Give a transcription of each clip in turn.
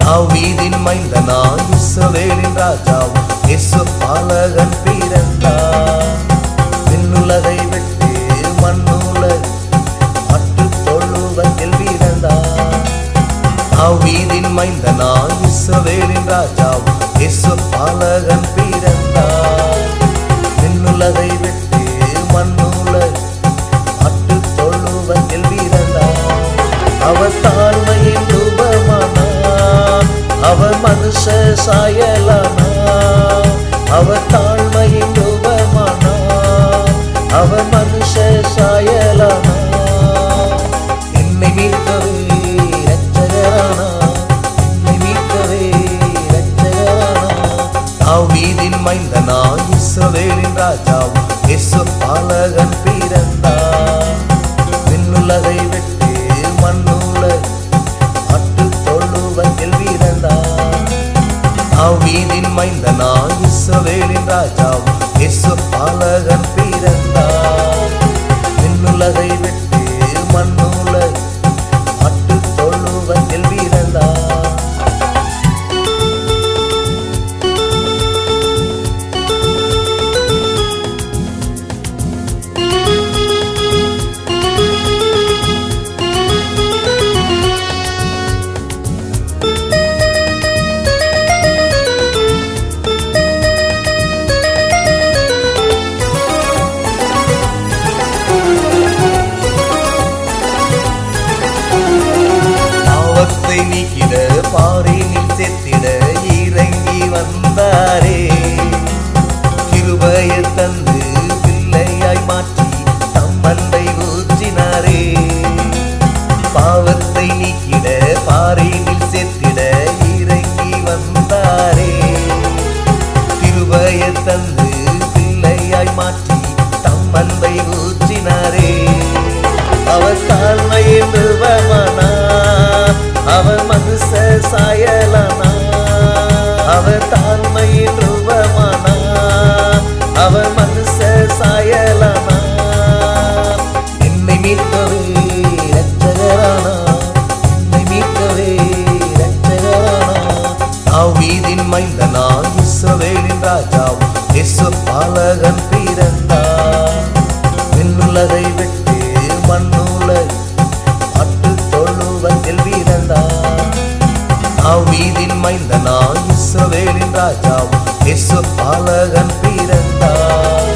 தாவீதின் மைந்தனாய் இஸ்ரவேலின் ராஜாவும் இயேசு பாலகன் பிறந்தார். விண்ணுலகை விட்டு மண்ணுலக மட்டு தொழுவத்தில் பிறந்தார். தாவீதின் மைந்தனாய் இஸ்ரவேலின் ராஜாவும் இயேசு பாலகன் பிறந்தார். விண்ணுலகை விட்டு மண்ணுலக மட்டு தொழுவத்தில் பிறந்தார். அவர் தாழ்மையின் ரூபமானார், அவர் மனுஷ சாயலானார். அவர் தாழ்மையின் ரூபமானார், அவர் மனுஷ சாயலானார். என்னை மீட்கவே இரட்சகரானார், என்னை மீட்கவே இரட்சகரானார். தாவீதின் மைந்தனாய் இஸ்ரவேலின் ராஜாவும் இயேசு பாலகன் பிறந்தார். விண்ணுலகை விட்டு மண்ணுலக மட்டு தொழுவத்தில் பிறந்தார். தாவீதின் மைந்தனாய் இஸ்ரவேலின் ராஜாவும் இயேசு பாலகன் பிறந்தார். விண்ணுலகை விட்டு மண்ணுலக மட்டு தொழுவத்தில் பிறந்தார். பாவத்தை நீக்கிட பாரினில் செத்திட இறங்கி வந்தாரே. கிருபையை தந்து பிள்ளையாய் மாற்றி தம்மண்டை ஊற்றினாரே. பாவத்தை நீக்கிட பாரினில் செத்திட இறங்கி வந்தாரே. கிருபையை தந்து பிள்ளையாய் மாற்றி தம்மண்டை ஊற்றினாரே. அவர் தாழ்மையின் ரூபமானார், அவர் மனுஷ சாயலானார். அவர் தாழ்மையின் ரூபமானார், அவர் மனுஷ சாயலானார். என்னை மீட்கவே இரட்சகரானார், என்னை மீட்கவே இரட்சகரானார். தாவீதின் மைந்தனாய் இஸ்ரவேலின் ராஜாவும் இயேசு பாலகன் பிறந்தார். விண்ணுலகை விட்டு மண்ணுலக மட்டு தொழுவத்தில் பிறந்தார். தாவீதின் மைந்தனாய் இஸ்ரவேலின் ராஜாவும் இயேசு பாலகன் பிறந்தார்.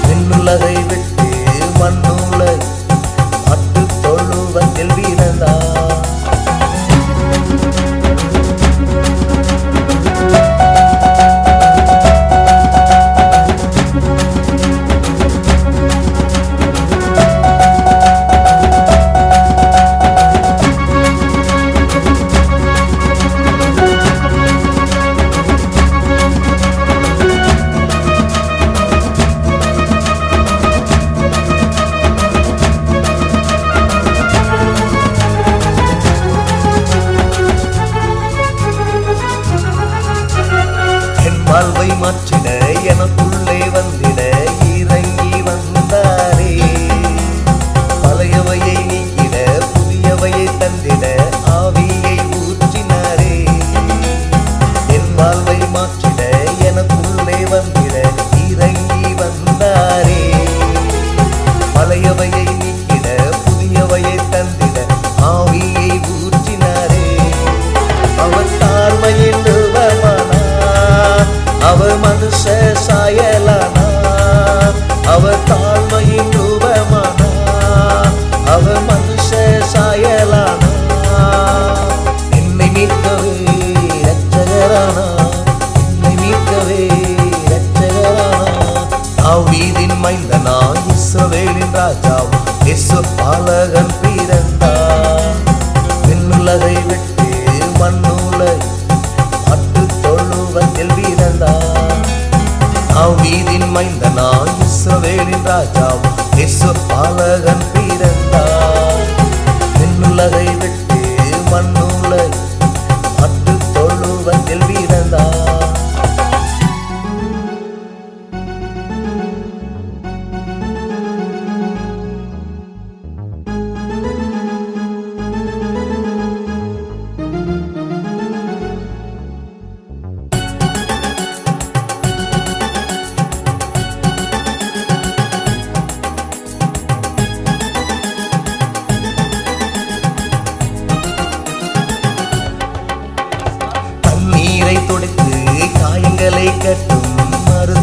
விண்ணுலகை விட்டு மண்ணுலக மட்டு தொழுவத்தில் பிறந்தார். வாழ்வை மாற்றிட எனக்குள்ளே வந்திட இறங்கி வந்தாரே. பழையவையை நீக்கிட புதியவையை தந்திட ஆவியை ஊற்றினாரே. என் வாழ்வை மாற்றிட எனக்குள்ளே வந்திட இறங்கி வந்தாரே. பழையவையை நீக்கிட புதியவையை தந்திட ஆவியை ஊற்றினாரே. அவர் தாழ்மையின் ரூபமானார், அவர் மனுஷ சாயலானார். அவர் தாழ்மையின் ரூபமானார், அவர் மனுஷ சாயலானார். என்னை மீட்கவே இரட்சகரானார், என்னை மீட்கவே இரட்சகரானார். தாவீதின் மைந்தனாய் இஸ்ரவேலின் ராஜாவும் இயேசு பாலகன் பிறந்தார். விண்ணுலகை விட்டு மண்ணுலக மட்டு தொழுவத்தில் பிறந்தார். தாவீதின் மைந்தனாய் இஸ்ரவேலின் ராஜாவும் இயேசு பாலகன் பிறந்தார். விண்ணுலகை விட்டு மண்ணுலக மட்டு தொழுவத்தில் பிறந்தார்.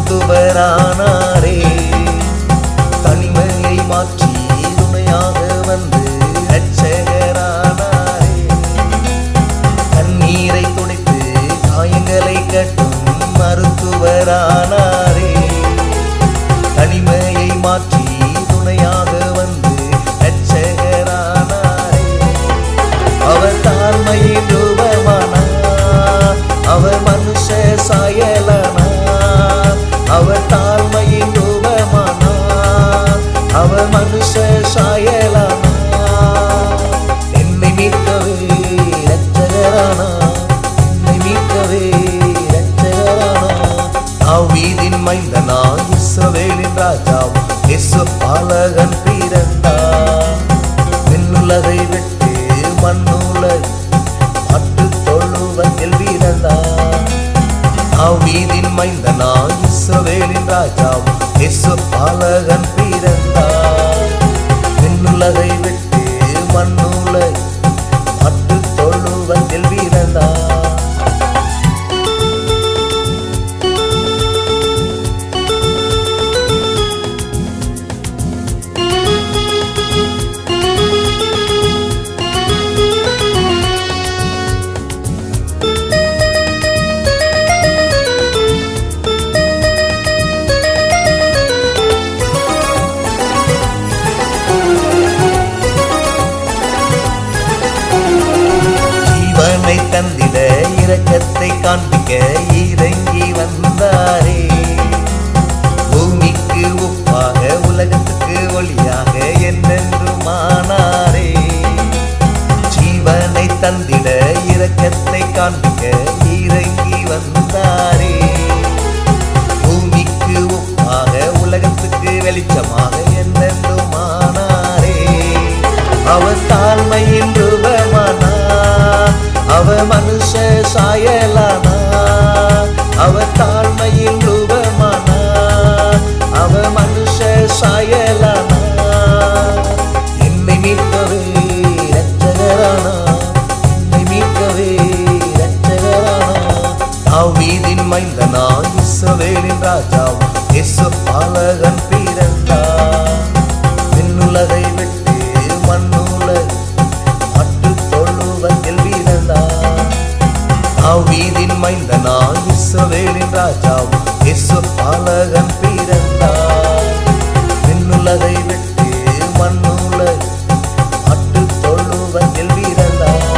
மருத்துவரானாரே. தனிமையை மாற்றி துணையாக வந்து இரட்சகரானாரே. கண்ணீரை துடைத்து காயங்களை கட்டும் மருத்துவரானாரே. தனிமையை மாற்றி துணையாக வந்து இரட்சகரானாரே. அவர் தாழ்மையின் ரூபமானார், அவர் மனுஷ சாயலானார். அவர் தாழ்மையின் ரூபமானார், அவர் மனுஷ சாயலானார். என்னை மீட்கவே இரட்சகரானார், என்னை மீட்கவே இரட்சகரானார். தாவீதின் மைந்தனாய் இஸ்ரவேலின் ராஜாவாம் இயேசு பாலகன் பிறந்தார். விண்ணுலகை விட்டு மண்ணுலகை மாட்டுத் தொழுவத்தில் பிறந்தார். தாவீதின் மைந்தனாய் இஸ்ரவேலின் ராஜாவாம் இயேசு பாலகன் பிறந்தார். விண்ணுலகை விட்டு மண்ணுலகை மாட்டுத் தொழுவத்தில் பிறந்தார். தந்திட இரக்கத்தை காண்பிக்க இறங்கி வந்தாரே. பூமிக்கு உப்பாக உலகத்துக்கு ஒளியாக என்றென்றுமானாரே. ஜீவனை தந்திட இரக்கத்தை காண்பிக்க இறங்கி வந்தாரே. பூமிக்கு உப்பாக உலகத்துக்கு வெளிச்சமாக என்றென்றுமானாரே. அவர் தாழ்மையின் ரூபமானார், அவர் மனுஷ சாயலானார். அவர் தாழ்மையின் ரூபமானார், அவர் மனுஷ சாயலானார். என்னை மீட்கவே இரட்சகரானார், என்னை மீட்கவே இரட்சகரானார். தாவீதின் மைந்தனாய் இஸ்ரவேலின் ராஜாவாம் இயேசு பாலகன் பிறந்தார். விண்ணுலகை விட்டு மண்ணுலகை மாட்டுத் தொழுவத்தில் பிறந்தார். தாவீதின் மைந்தனாய் இஸ்ரவேலின் ராஜாவாம் இயேசு பாலகன் பிறந்தார். விண்ணுலகை விட்டு மண்ணுலகை மாட்டுத் தொழுவத்தில் பிறந்தார்.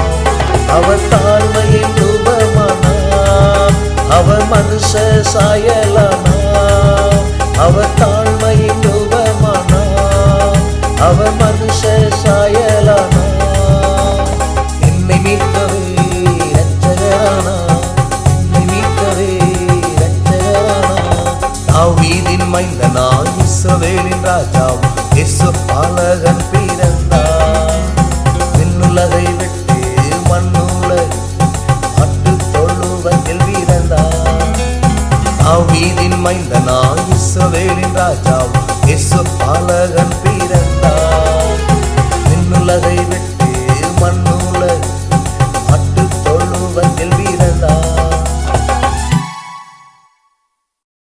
அவர் தாழ்மையின் ரூபமானார், அவர் மனுஷ சாயலானார். அவர் தாழ்மையின் ரூபமானார், அவர் மனுஷ சாயலானார். என்னை மீட்கவே இரட்சகரானார், என்னை மீட்கவே இரட்சகரானார். தாவீதின் மைந்தனாய் இஸ்ரவேலின் ராஜாவாம் இயேசு பாலகன் பிறந்தார். விண்ணுலகை விட்டு மண்ணுலகை மாட்டுத் தொழுவத்தில் பிறந்தார். தாவீதின் மைந்தனாய் இஸ்ரவேலின் ராஜாவாம் இயேசு பாலகன் பிறந்தார். விண்ணுலகை